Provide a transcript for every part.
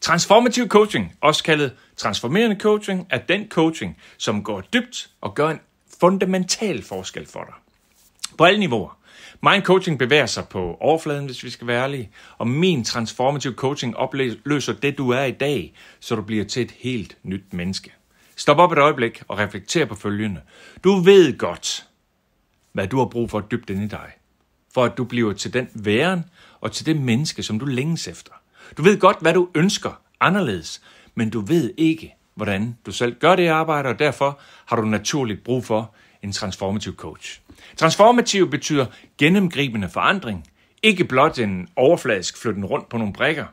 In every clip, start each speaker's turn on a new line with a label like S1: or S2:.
S1: Transformativ coaching, også kaldet transformerende coaching, er den coaching, som går dybt og gør en fundamental forskel for dig. På alle niveauer. Min coaching bevæger sig på overfladen, hvis vi skal være ærlige, og min transformativ coaching opløser det, du er i dag, så du bliver til et helt nyt menneske. Stop op et øjeblik og reflekter på følgende. Du ved godt, hvad du har brug for dybt inde i dig, for at du bliver til den væren og til det menneske, som du længes efter. Du ved godt, hvad du ønsker anderledes, men du ved ikke, hvordan du selv gør det arbejde, og derfor har du naturligt brug for en transformativ coach. Transformativ betyder gennemgribende forandring, ikke blot en overfladisk flytten rundt på nogle brikker.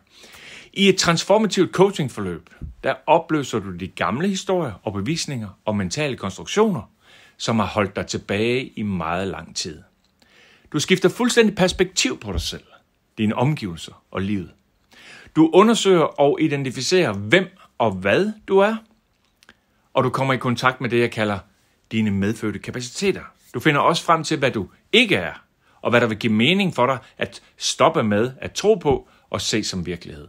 S1: I et transformativt coachingforløb, der opløser du de gamle historier og bevisninger og mentale konstruktioner, som har holdt dig tilbage i meget lang tid. Du skifter fuldstændig perspektiv på dig selv, dine omgivelser og livet. Du undersøger og identificerer, hvem og hvad du er, og du kommer i kontakt med det, jeg kalder dine medfødte kapaciteter. Du finder også frem til, hvad du ikke er, og hvad der vil give mening for dig at stoppe med at tro på og se som virkelighed.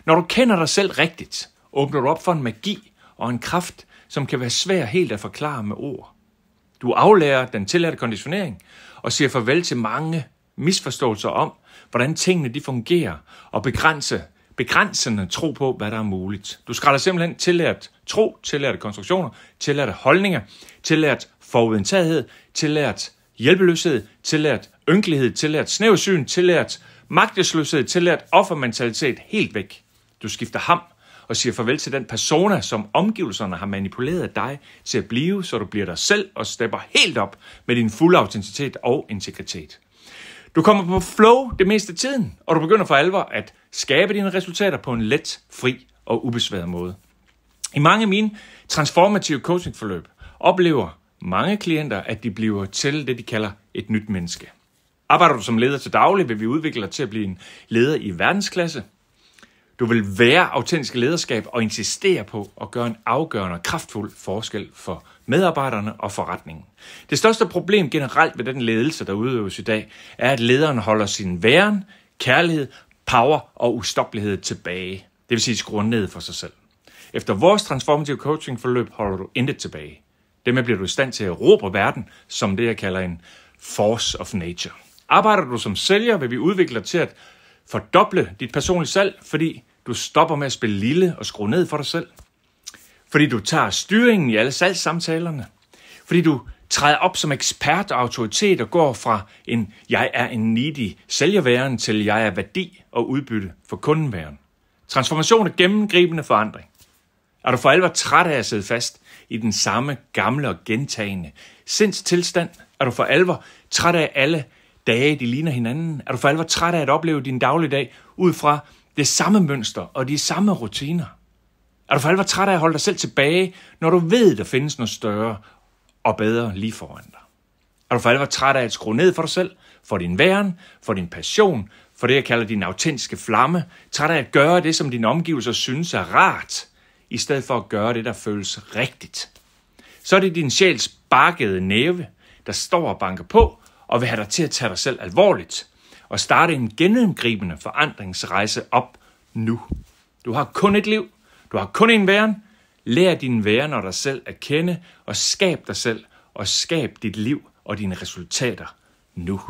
S1: Når du kender dig selv rigtigt, åbner du op for en magi og en kraft, som kan være svær helt at forklare med ord. Du aflærer den tillærte konditionering og siger farvel til mange misforståelser om, hvordan tingene de fungerer, og begrænsende tro på, hvad der er muligt. Du skræller simpelthen tillært tro, tillærte konstruktioner, tillærte holdninger, tillært forudindtagethed, tillært hjælpeløshed, tillært ynkelighed, tillært snæversyn, tillært magtesløshed, tillært offermentalitet helt væk. Du skifter ham og siger farvel til den persona, som omgivelserne har manipuleret dig til at blive, så du bliver dig selv og stepper helt op med din fulde autenticitet og integritet. Du kommer på flow det meste af tiden, og du begynder for alvor at skabe dine resultater på en let, fri og ubesværet måde. I mange af mine transformative coachingforløb oplever mange klienter, at de bliver til det, de kalder et nyt menneske. Arbejder du som leder til daglig, vil vi udvikle dig til at blive en leder i verdensklasse. Du vil være autentiske lederskab og insistere på at gøre en afgørende og kraftfuld forskel for medarbejderne og forretningen. Det største problem generelt ved den ledelse, der udøves i dag, er, at lederen holder sin væren, kærlighed, power og ustoppelighed tilbage. Det vil sige skruer ned for sig selv. Efter vores transformative coaching-forløb holder du intet tilbage. Dermed bliver du i stand til at råbe verden, som det jeg kalder en force of nature. Arbejder du som sælger, vil vi udvikle dig til at fordoble dit personlige salg, fordi du stopper med at spille lille og skrue ned for dig selv. Fordi du tager styringen i alle salgssamtalerne. Fordi du træder op som ekspert og autoritet og går fra jeg er en needy sælgerværen til jeg er værdi og udbytte for kundenværen. Transformation er gennemgribende forandring. Er du for alvor træt af at sidde fast i den samme gamle og gentagende sindstilstand? Er du for alvor træt af alle dage, de ligner hinanden? Er du for alvor træt af at opleve din dagligdag ud fra det samme mønster og de samme rutiner? Er du for alvor træt af at holde dig selv tilbage, når du ved, der findes noget større og bedre lige foran dig? Er du for alvor træt af at skrue ned for dig selv, for din væren, for din passion, for det, jeg kalder din autentiske flamme? Træt af at gøre det, som dine omgivelser synes er rart, i stedet for at gøre det, der føles rigtigt? Så er det din sjæls bakkede næve, der står og banker på og vil have dig til at tage dig selv alvorligt og starte en gennemgribende forandringsrejse op nu. Du har kun et liv. Du har kun en væren. Lær din væren og dig selv at kende og skab dig selv og skab dit liv og dine resultater nu.